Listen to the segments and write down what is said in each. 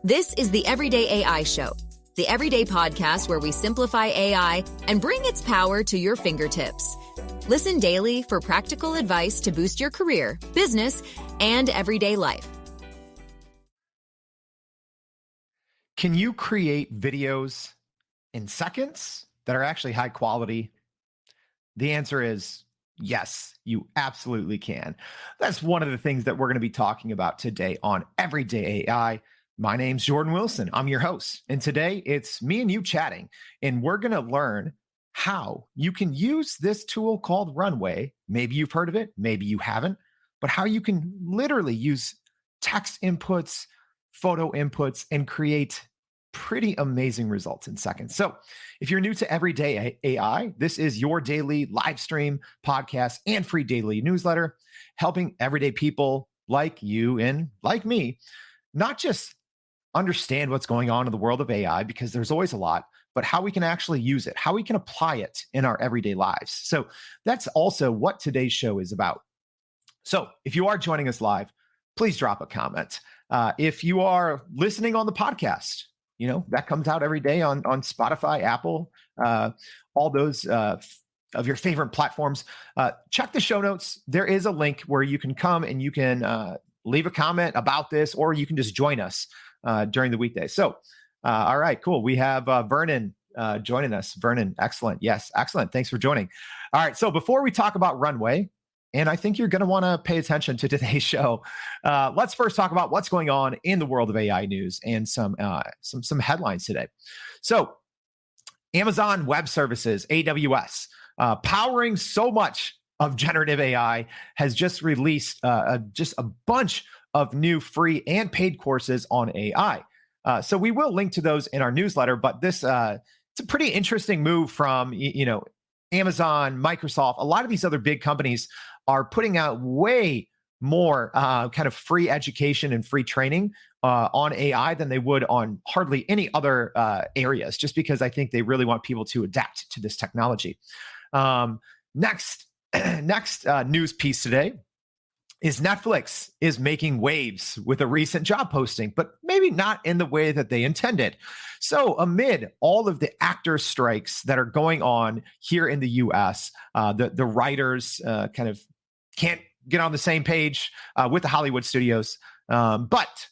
This is the Everyday AI Show, the everyday podcast where we simplify AI and bring its power to your fingertips. Listen daily for practical advice to boost your career, business, and everyday life. Can you create videos in seconds that are actually high quality? The answer is yes, you absolutely can. That's one of the things that we're going to be talking about today on Everyday AI. My name's Jordan Wilson. I'm your host. And today it's me and you chatting, and we're going to learn how you can use this tool called Runway. Maybe you've heard of it, maybe you haven't, but how you can literally use text inputs, photo inputs, and create pretty amazing results in seconds. So if you're new to Everyday AI, this is your daily live stream, podcast, and free daily newsletter, helping everyday people like you and like me, not just understand what's going on in the world of AI, because there's always a lot, but how we can actually use it, how we can apply it in our everyday lives. So that's also what today's show is about. So if you are joining us live, please drop a comment. If you are listening on the podcast, you know, that comes out every day on Spotify, Apple, all those of your favorite platforms. Check the show notes. There is a link where you can come and you can leave a comment about this, or you can just join us during the weekday. So, all right, cool. We have Vernon joining us. Vernon, excellent. Yes, excellent. Thanks for joining. All right, so before we talk about Runway, and I think you're going to want to pay attention to today's show, let's first talk about what's going on in the world of AI news and some headlines today. So, Amazon Web Services, AWS, powering so much of generative AI, has just released just a bunch of new free and paid courses on AI. So we will link to those in our newsletter, but this it's a pretty interesting move from Amazon, Microsoft. A lot of these other big companies are putting out way more kind of free education and free training on AI than they would on hardly any other areas, just because I think they really want people to adapt to this technology. Next news piece today is Netflix is making waves with a recent job posting, but maybe not in the way that they intended. So amid all of the actor strikes that are going on here in the US, the writers kind of can't get on the same page with the Hollywood studios. But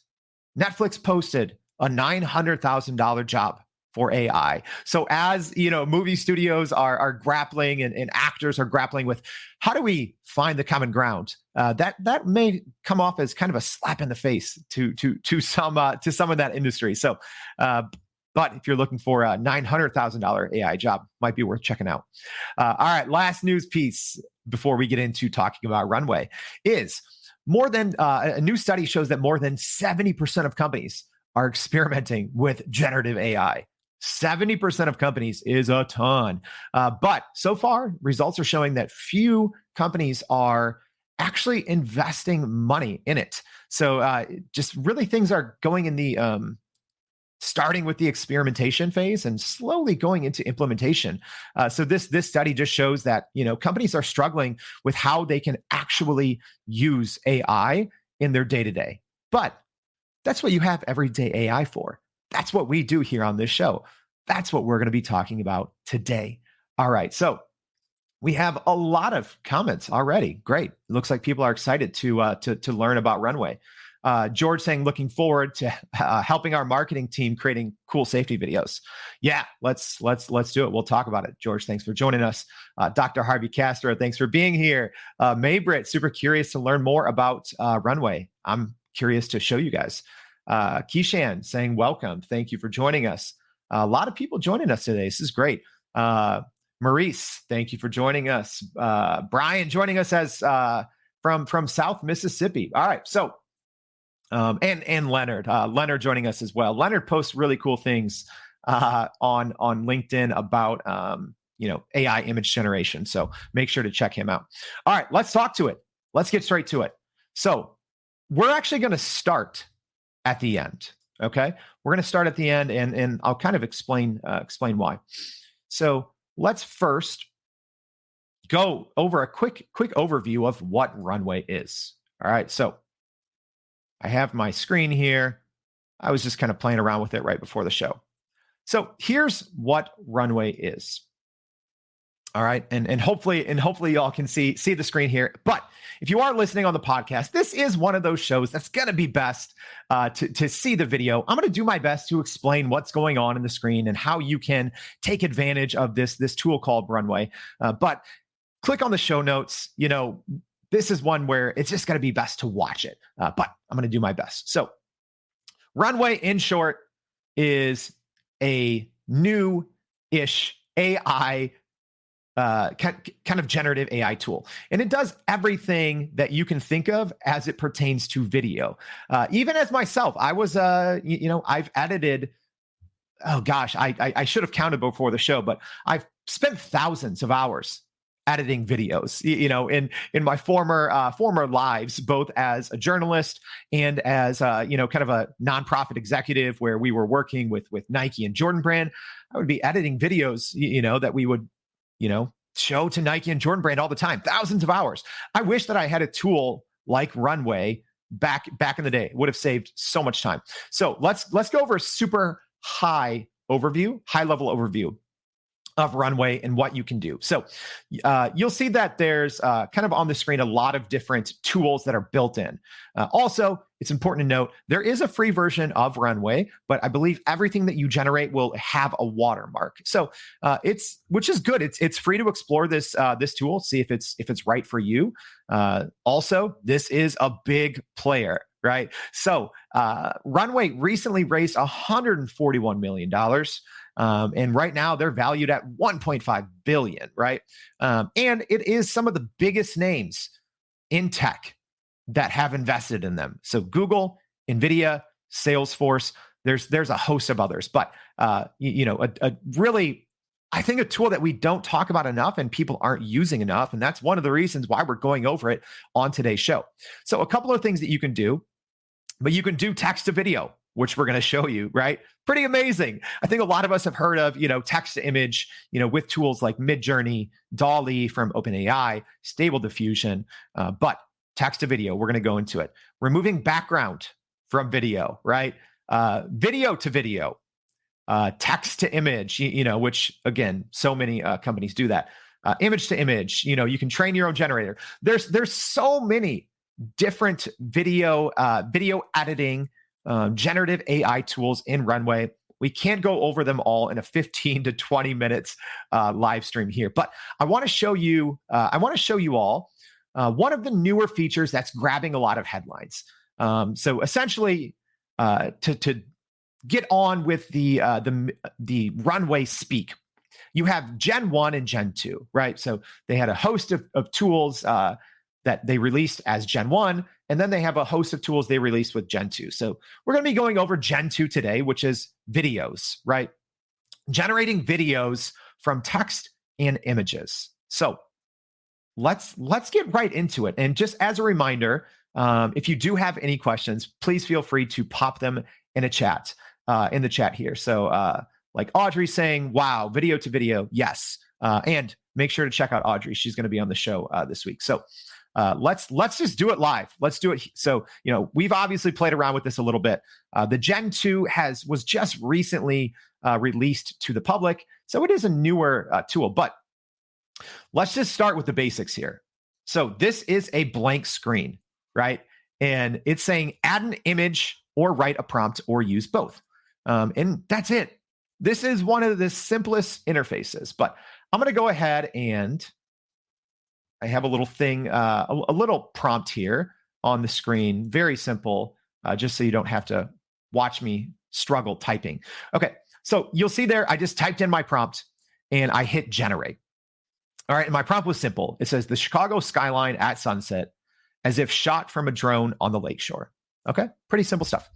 Netflix posted a $900,000 job for AI. So as movie studios are grappling and actors are grappling with how do we find the common ground, that may come off as kind of a slap in the face to some in that industry. So, but if you're looking for a $900,000 AI job, might be worth checking out. All right, last news piece before we get into talking about Runway is more than a new study shows that more than 70% of companies are experimenting with generative AI. 70% of companies is a ton. But so far, results are showing that few companies are actually investing money in it. So just really things are going in the starting with the experimentation phase and slowly going into implementation. So this study just shows that companies are struggling with how they can actually use AI in their day-to-day. But that's what you have Everyday AI for. That's what we do here on this show. That's what we're going to be talking about today. All right. So we have a lot of comments already. Great. It looks like people are excited to learn about Runway. George saying, looking forward to helping our marketing team creating cool safety videos. Yeah, let's do it. We'll talk about it. George, thanks for joining us. Dr. Harvey Castro, thanks for being here. Maybrit, super curious to learn more about Runway. I'm curious to show you guys. Keishan saying, welcome. Thank you for joining us. A lot of people joining us today. This is great. Maurice, thank you for joining us. Brian joining us as from South Mississippi. All right, so and Leonard, Leonard joining us as well. Leonard posts really cool things on LinkedIn about AI image generation. So make sure to check him out. All right, let's talk to it. Let's get straight to it. So we're actually going to start at the end. Okay, we're going to start at the end, and I'll kind of explain why. So let's first go over a quick overview of what Runway is. All right, so I have my screen here. I was just kind of playing around with it right before the show. So here's what Runway is. All right. And hopefully y'all can see the screen here. But if you are listening on the podcast, this is one of those shows that's going to be best to see the video. I'm going to do my best to explain what's going on in the screen and how you can take advantage of this tool called Runway. But click on the show notes. This is one where it's just going to be best to watch it. But I'm going to do my best. So Runway, in short, is a new-ish AI kind of generative AI tool. And it does everything that you can think of as it pertains to video. Even as myself, I was, I've edited, oh gosh, I should have counted before the show, but I've spent thousands of hours editing videos, in my former lives, both as a journalist and as, kind of a nonprofit executive where we were working with Nike and Jordan Brand. I would be editing videos, that we would, show to Nike and Jordan Brand all the time, thousands of hours. I wish that I had a tool like Runway back in the day. It would have saved so much time. So let's go over a super high level overview of Runway and what you can do. So you'll see that there's kind of on the screen a lot of different tools that are built in. Also, it's important to note there is a free version of Runway, but I believe everything that you generate will have a watermark. So which is good. It's free to explore this tool, see if it's right for you. Also, this is a big player, right? So Runway recently raised $141 million. And right now they're valued at 1.5 billion, right? And it is some of the biggest names in tech that have invested in them. So Google, NVIDIA, Salesforce, there's a host of others, but a really, I think a tool that we don't talk about enough and people aren't using enough. And that's one of the reasons why we're going over it on today's show. So a couple of things that you can do, but you can do text to video, which we're going to show you, right? Pretty amazing. I think a lot of us have heard of, text to image, with tools like Midjourney, DALL-E from OpenAI, Stable Diffusion, but text to video, we're going to go into it. Removing background from video, right? Video to video, text to image, which again, so many companies do that. Image to image, you can train your own generator. There's so many different video editing, generative AI tools in Runway. We can't go over them all in a 15 to 20 minutes live stream here, but I want to show you all one of the newer features that's grabbing a lot of headlines. So essentially, to get on with the Runway speak, you have Gen 1 and Gen 2, right? So they had a host of tools that they released as Gen 1, and then they have a host of tools they released with Gen 2. So we're going to be going over Gen 2 today, which is videos, right? Generating videos from text and images. So let's get right into it. And just as a reminder, if you do have any questions, please feel free to pop them in the chat here. So like Audrey saying, wow, video to video. Yes. And make sure to check out Audrey. She's going to be on the show this week. So let's just do it live. Let's do it. So, we've obviously played around with this a little bit. The Gen 2 was just recently released to the public. So it is a newer tool, but let's just start with the basics here. So this is a blank screen, right? And it's saying add an image or write a prompt or use both. And that's it. This is one of the simplest interfaces, but I'm going to go ahead and I have a little thing, a little prompt here on the screen. Very simple, just so you don't have to watch me struggle typing. Okay, so you'll see there, I just typed in my prompt and I hit generate. All right, and my prompt was simple. It says the Chicago skyline at sunset as if shot from a drone on the lakeshore. Okay, pretty simple stuff.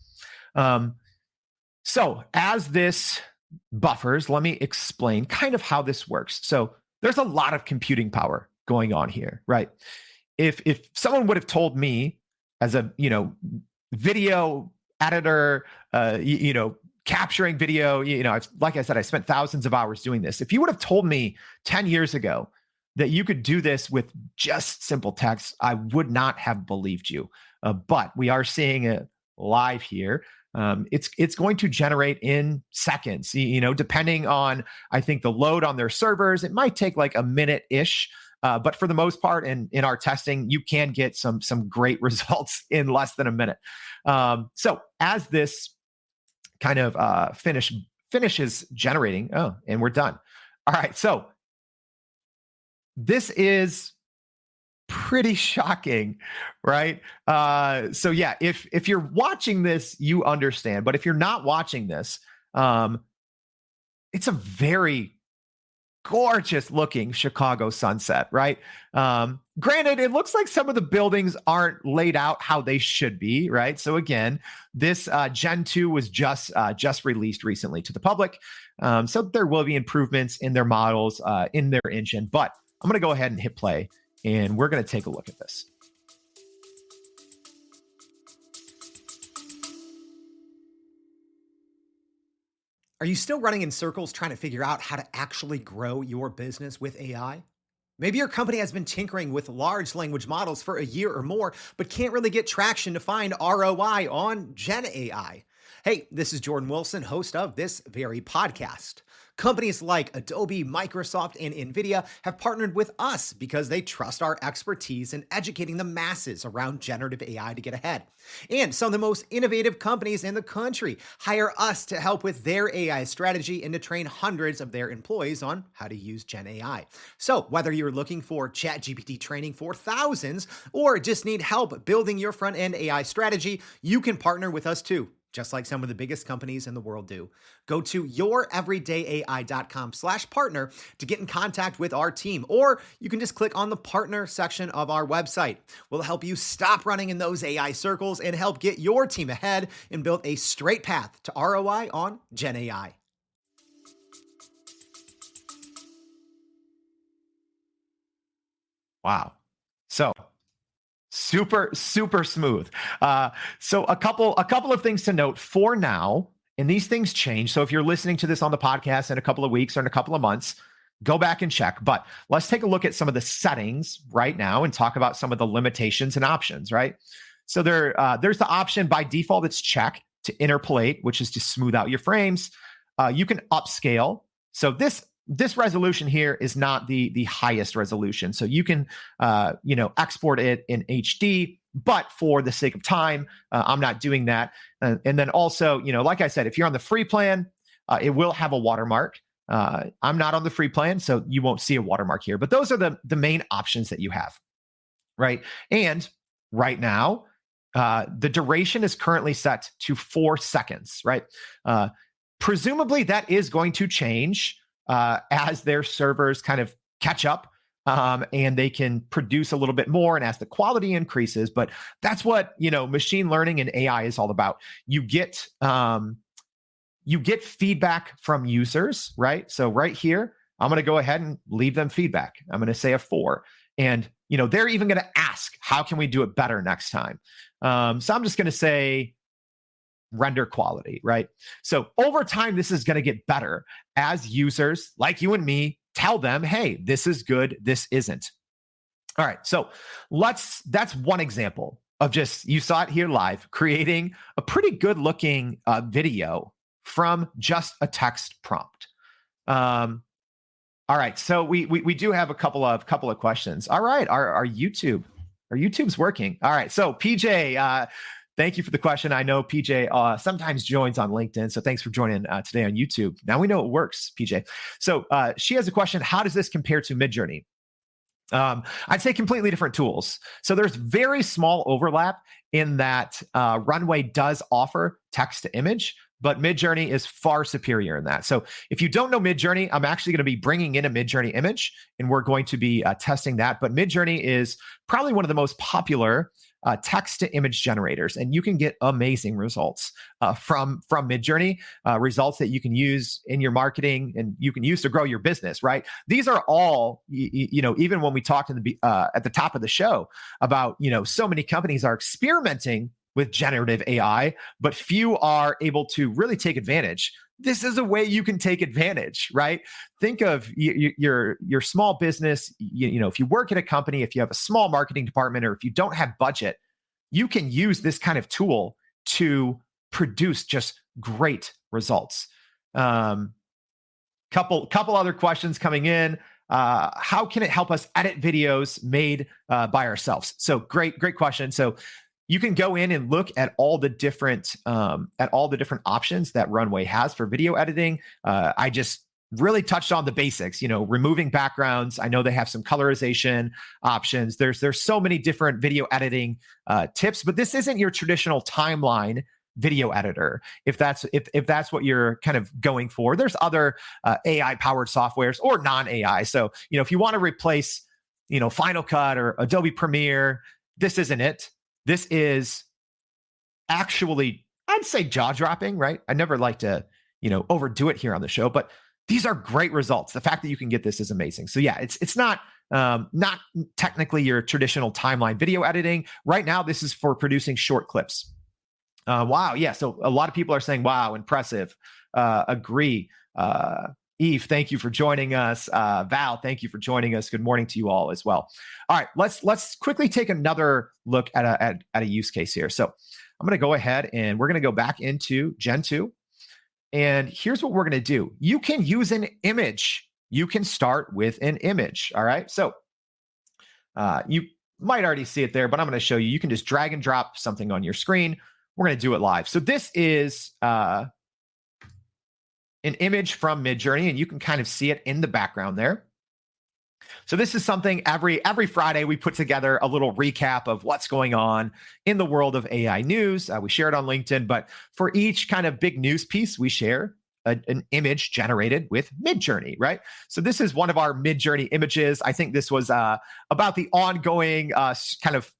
So as this buffers, let me explain kind of how this works. So there's a lot of computing power going on here, right? If someone would have told me as a, video editor, capturing video, like I said, I spent thousands of hours doing this. If you would have told me 10 years ago that you could do this with just simple text, I would not have believed you. But we are seeing it live here. it's going to generate in seconds. Depending on, I think, the load on their servers, it might take like a minute-ish. But for the most part, in our testing, you can get some great results in less than a minute. So as this kind of finishes generating, and we're done. All right, so this is pretty shocking, right? So yeah, if you're watching this, you understand. But if you're not watching this, it's a very gorgeous looking Chicago sunset, right? Granted, it looks like some of the buildings aren't laid out how they should be, right? So again, this Gen 2 was just released recently to the public. So there will be improvements in their models, in their engine, but I'm going to go ahead and hit play, and we're going to take a look at this. Are you still running in circles trying to figure out how to actually grow your business with AI? Maybe your company has been tinkering with large language models for a year or more, but can't really get traction to find ROI on Gen AI. Hey, this is Jordan Wilson, host of this very podcast. Companies like Adobe, Microsoft, and NVIDIA have partnered with us because they trust our expertise in educating the masses around generative AI to get ahead. And some of the most innovative companies in the country hire us to help with their AI strategy and to train hundreds of their employees on how to use Gen AI. So whether you're looking for ChatGPT training for thousands or just need help building your front-end AI strategy, you can partner with us too, just like some of the biggest companies in the world do. Go to youreverydayai.com/partner to get in contact with our team, or you can just click on the partner section of our website. We'll help you stop running in those AI circles and help get your team ahead and build a straight path to ROI on Gen AI. Wow. So super smooth. So a couple of things to note for now, and these things change. So if you're listening to this on the podcast in a couple of weeks or in a couple of months, go back and check. But let's take a look at some of the settings right now and talk about some of the limitations and options, right? So there's the option by default, it's check to interpolate, which is to smooth out your frames. You can upscale. So this resolution here is not the highest resolution. So you can, export it in HD, but for the sake of time, I'm not doing that. And then also, like I said, if you're on the free plan, it will have a watermark. I'm not on the free plan, so you won't see a watermark here, but those are the main options that you have, right? And right now, the duration is currently set to 4 seconds, right? Presumably that is going to change as their servers kind of catch up, and they can produce a little bit more, and as the quality increases. But that's what machine learning and AI is all about. You get feedback from users, right? So right here, I'm going to go ahead and leave them feedback. I'm going to say a 4, and they're even going to ask, how can we do it better next time? So I'm just going to say render quality, right? So over time, this is going to get better as users like you and me tell them, hey, this is good, this isn't. All right, so that's one example of just, you saw it here live, creating a pretty good looking video from just a text prompt. All right, so we do have a couple of questions. All right, our YouTube's working. All right, so PJ, thank you for the question. I know PJ sometimes joins on LinkedIn, so thanks for joining today on YouTube. Now we know it works, PJ. So she has a question: how does this compare to Midjourney? I'd say completely different tools. So there's very small overlap in that Runway does offer text to image, but Midjourney is far superior in that. So if you don't know Midjourney, I'm actually going to be bringing in a Midjourney image, and we're going to be testing that. But Midjourney is probably one of the most popular text to image generators, and you can get amazing results from Midjourney, results that you can use in your marketing and you can use to grow your business, right? These are all, even when we talked at the top of the show about, so many companies are experimenting with generative AI, but few are able to really take advantage. This is a way you can take advantage, right? Think of your small business. If you work at a company, if you have a small marketing department, or if you don't have budget, you can use this kind of tool to produce just great results. Couple other questions coming in. How can it help us edit videos made by ourselves? So great question. So you can go in and look at all the different options that Runway has for video editing. I just really touched on the basics, removing backgrounds. I know they have some colorization options. There's so many different video editing tips, but this isn't your traditional timeline video editor. If that's what you're kind of going for, there's other AI powered softwares or non-AI. So, if you want to replace, Final Cut or Adobe Premiere, this isn't it. This is actually, I'd say, jaw-dropping, right? I never like to, overdo it here on the show, but these are great results. The fact that you can get this is amazing. So yeah, it's not technically your traditional timeline video editing. Right now, this is for producing short clips. Wow. Yeah. So a lot of people are saying, wow, impressive. Agree. Eve, thank you for joining us. Val, thank you for joining us. Good morning to you all as well. All right, let's quickly take another look at a use case here. So I'm going to go ahead and we're going to go back into Gen 2. And here's what we're going to do. You can use an image. You can start with an image. All right. So you might already see it there, but I'm going to show you. You can just drag and drop something on your screen. We're going to do it live. So this is an image from Midjourney, and you can kind of see it in the background there. So this is something every Friday we put together a little recap of what's going on in the world of AI news. We share it on LinkedIn, but for each kind of big news piece, we share an image generated with Midjourney, right? So this is one of our Midjourney images. I think this was about the ongoing kind of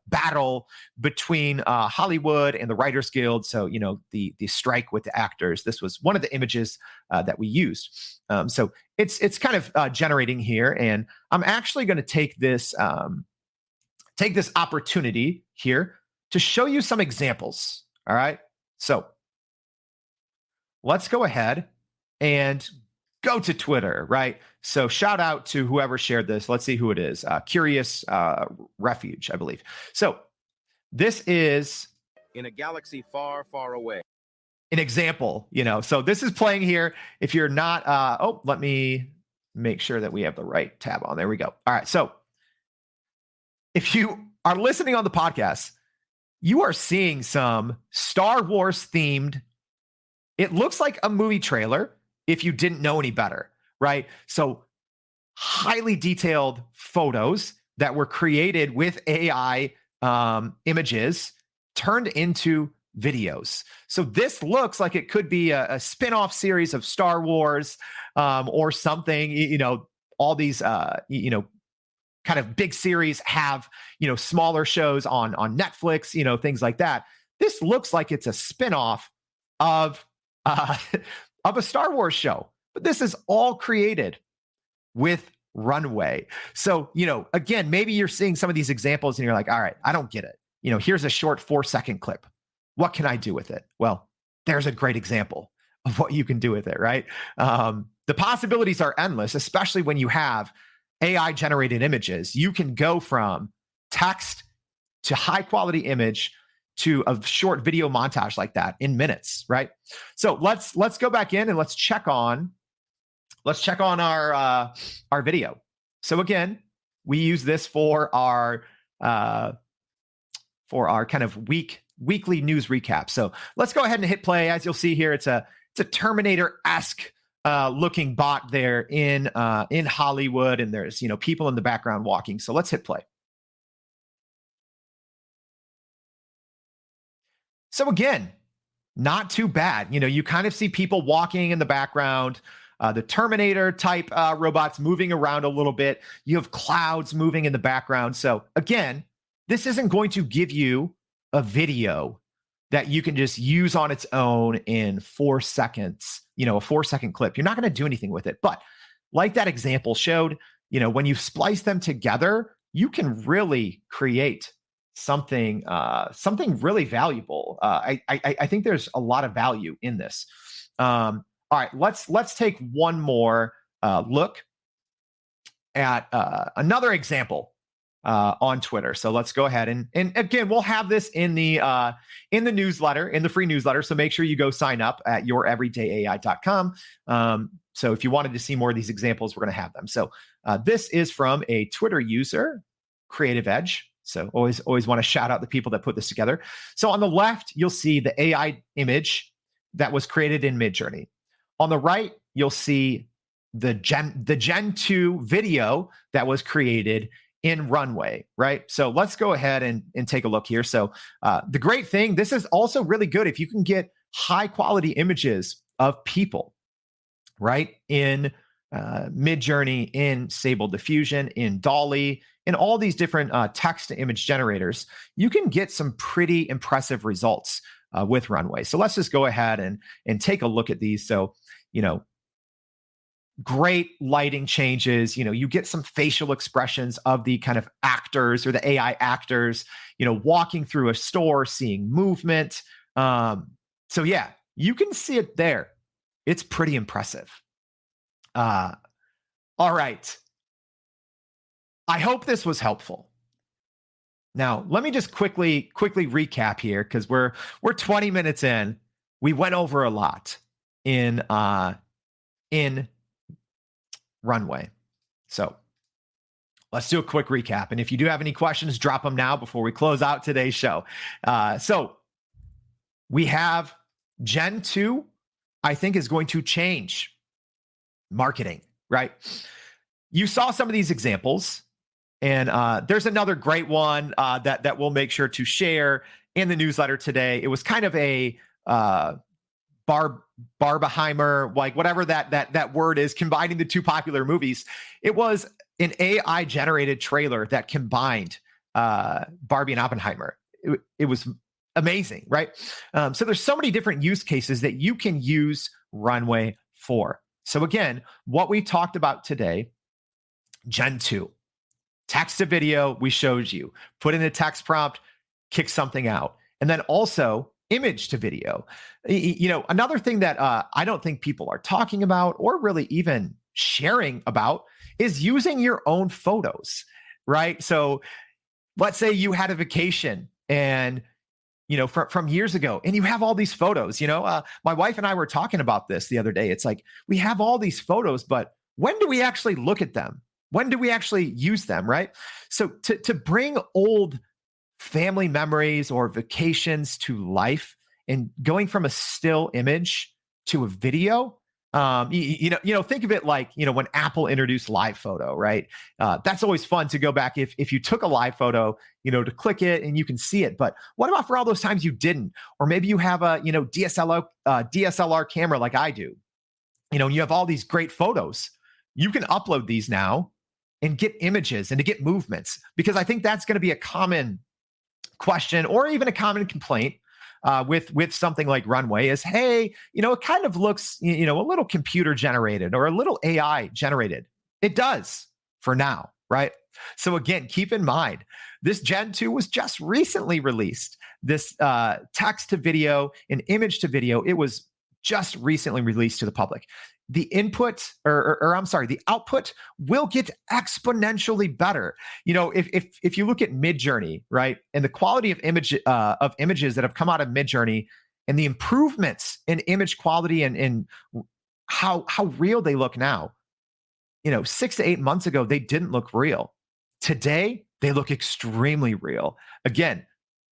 battle between Hollywood and the Writers Guild. So, the strike with the actors. This was one of the images that we used. So it's kind of generating here, and I'm actually going to take this opportunity here to show you some examples. All right, so let's go ahead and go to Twitter, right? So shout out to whoever shared this. Let's see who it is. Curious Refuge, I believe. So this is in a galaxy far, far away. An example, so this is playing here. If you're not, let me make sure that we have the right tab on. There we go. All right. So if you are listening on the podcast, you are seeing some Star Wars themed. It looks like a movie trailer if you didn't know any better, right? So highly detailed photos that were created with AI images turned into videos. So this looks like it could be a spin-off series of Star Wars or something. All these, kind of big series have, smaller shows on Netflix, things like that. This looks like it's a spin-off of a Star Wars show, but this is all created with Runway. So, again, maybe you're seeing some of these examples and you're like, all right, I don't get it. Here's a short 4-second clip. What can I do with it? Well, there's a great example of what you can do with it, right? The possibilities are endless, especially when you have AI generated images. You can go from text to high quality image to a short video montage like that in minutes, right? So let's go back in and let's check on our video. So again, we use this for our kind of weekly news recap. So let's go ahead and hit play. As you'll see here, it's a Terminator-esque looking bot there in Hollywood, and there's people in the background walking. So let's hit play. So again, not too bad. You kind of see people walking in the background, the Terminator type robots moving around a little bit. You have clouds moving in the background. So again, this isn't going to give you a video that you can just use on its own in 4 seconds, a 4-second clip. You're not going to do anything with it. But like that example showed, when you splice them together, you can really create something really valuable. I think there's a lot of value in this. All right, let's take one more look at another example on Twitter. So let's go ahead and again, we'll have this in the newsletter, in the free newsletter. So make sure you go sign up at youreverydayai.com. So if you wanted to see more of these examples, we're going to have them. So this is from a Twitter user, Creative Edge. So always want to shout out the people that put this together. So on the left, you'll see the AI image that was created in Midjourney. On the right, you'll see the Gen 2 video that was created in Runway, right? So let's go ahead and take a look here. So the great thing, this is also really good if you can get high quality images of people, right? In Midjourney, in Stable Diffusion, in Dolly, in all these different text to image generators, you can get some pretty impressive results with Runway. So let's just go ahead and take a look at these. So, great lighting changes, you get some facial expressions of the kind of actors or the AI actors, walking through a store, seeing movement. So yeah, you can see it there. It's pretty impressive. All right. I hope this was helpful. Now, let me just quickly recap here because we're 20 minutes in. We went over a lot in Runway. So let's do a quick recap. And if you do have any questions, drop them now before we close out today's show. So we have Gen 2, I think, is going to change marketing, right? You saw some of these examples, and there's another great one that we'll make sure to share in the newsletter today. It was kind of a Barbenheimer, like whatever that word is, combining the two popular movies. It was an AI generated trailer that combined Barbie and Oppenheimer. It was amazing, right? So there's so many different use cases that you can use Runway for. So again, what we talked about today, Gen 2, text to video, we showed you, put in a text prompt, kick something out. And then also image to video. Another thing that I don't think people are talking about or really even sharing about is using your own photos, right? So let's say you had a vacation and from years ago, and you have all these photos. My wife and I were talking about this the other day. It's like, we have all these photos, but when do we actually look at them? When do we actually use them, right? So to bring old family memories or vacations to life and going from a still image to a video, think of it like, when Apple introduced live photo, right? That's always fun to go back if you took a live photo, to click it and you can see it. But what about for all those times you didn't? Or maybe you have a, DSLR camera like I do, and you have all these great photos. You can upload these now and get images and to get movements, because I think that's going to be a common question or even a common complaint with something like Runway is, hey, it kind of looks, a little computer generated or a little AI generated. It does for now, right? So again, keep in mind, this Gen 2 was just recently released. This text to video and image to video, it was just recently released to the public. The input, the output will get exponentially better. If you look at Midjourney, right, and the quality of images that have come out of Midjourney, and the improvements in image quality and how real they look now. 6 to 8 months ago, they didn't look real. Today, they look extremely real. Again,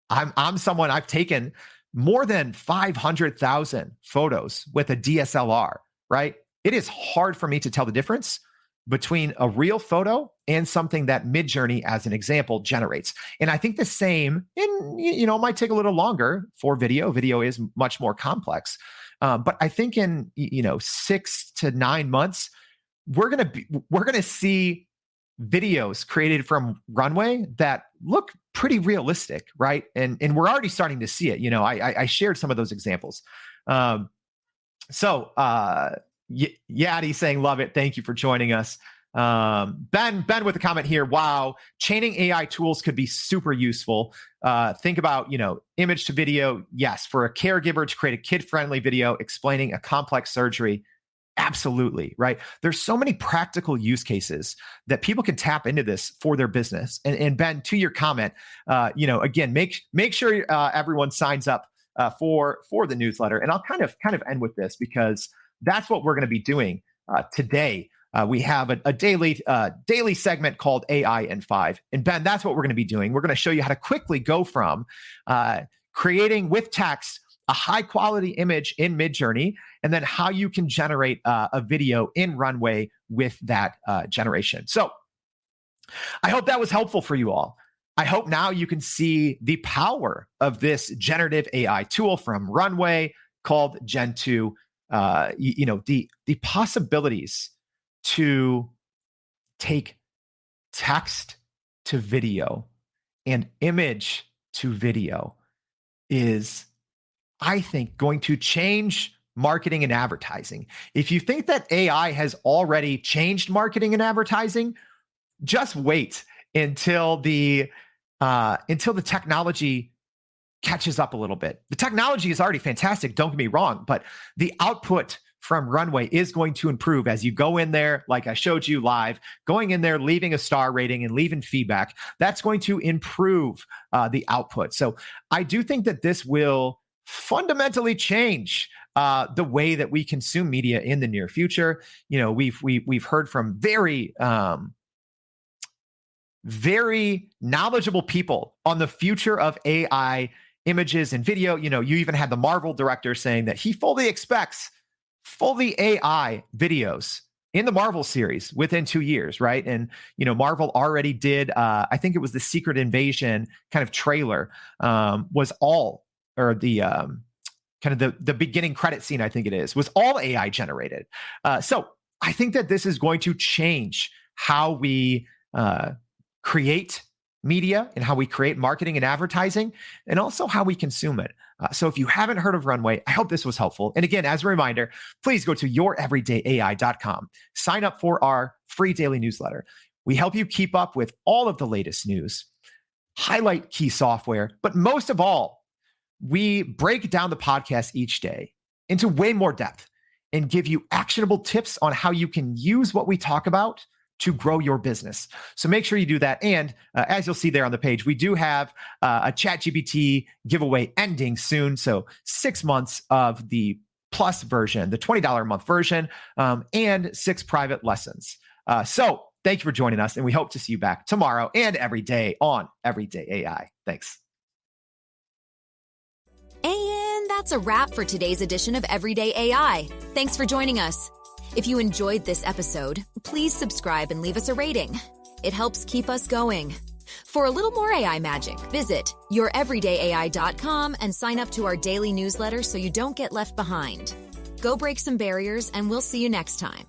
I'm someone, I've taken more than 500,000 photos with a DSLR, right? It is hard for me to tell the difference between a real photo and something that Midjourney, as an example, generates. And I think the same, and it might take a little longer for video. Video is much more complex. But I think in 6 to 9 months, we're gonna see videos created from Runway that look pretty realistic, right? And we're already starting to see it. I shared some of those examples. Yaddy saying, love it. Thank you for joining us. Ben with a comment here. Wow. Chaining AI tools could be super useful. Think about, image to video. Yes. For a caregiver to create a kid-friendly video explaining a complex surgery. Absolutely, right? There's so many practical use cases that people can tap into this for their business. And Ben, to your comment, again, make sure everyone signs up for the newsletter. And I'll kind of end with this because that's what we're going to be doing today. We have a daily segment called AI in 5. And Ben, that's what we're going to be doing. We're going to show you how to quickly go from creating with text a high quality image in Midjourney, and then how you can generate a video in Runway with that generation. So I hope that was helpful for you all. I hope now you can see the power of this generative AI tool from Runway called Gen 2. The possibilities to take text to video and image to video is, I think, going to change marketing and advertising. If you think that AI has already changed marketing and advertising, just wait until the technology catches up a little bit. The technology is already fantastic, don't get me wrong, but the output from Runway is going to improve as you go in there, like I showed you live, going in there, leaving a star rating and leaving feedback. That's going to improve the output. So I do think that this will fundamentally change the way that we consume media in the near future. We've heard from very knowledgeable people on the future of AI images and video. You even had the Marvel director saying that he fully expects fully AI videos in the Marvel series within 2 years, right? And, Marvel already did, I think it was the Secret Invasion kind of trailer was all, or the kind of the beginning credit scene, I think it is, was all AI generated. So I think that this is going to change how we create media and how we create marketing and advertising, and also how we consume it. So if you haven't heard of Runway, I hope this was helpful. And again, as a reminder, please go to youreverydayai.com. Sign up for our free daily newsletter. We help you keep up with all of the latest news, highlight key software, but most of all, we break down the podcast each day into way more depth and give you actionable tips on how you can use what we talk about to grow your business. So make sure you do that. And as you'll see there on the page, we do have a ChatGPT giveaway ending soon. So 6 months of the plus version, the $20 a month version, and 6 private lessons. So thank you for joining us. And we hope to see you back tomorrow and every day on Everyday AI. Thanks. And that's a wrap for today's edition of Everyday AI. Thanks for joining us. If you enjoyed this episode, please subscribe and leave us a rating. It helps keep us going. For a little more AI magic, visit youreverydayai.com and sign up to our daily newsletter so you don't get left behind. Go break some barriers, and we'll see you next time.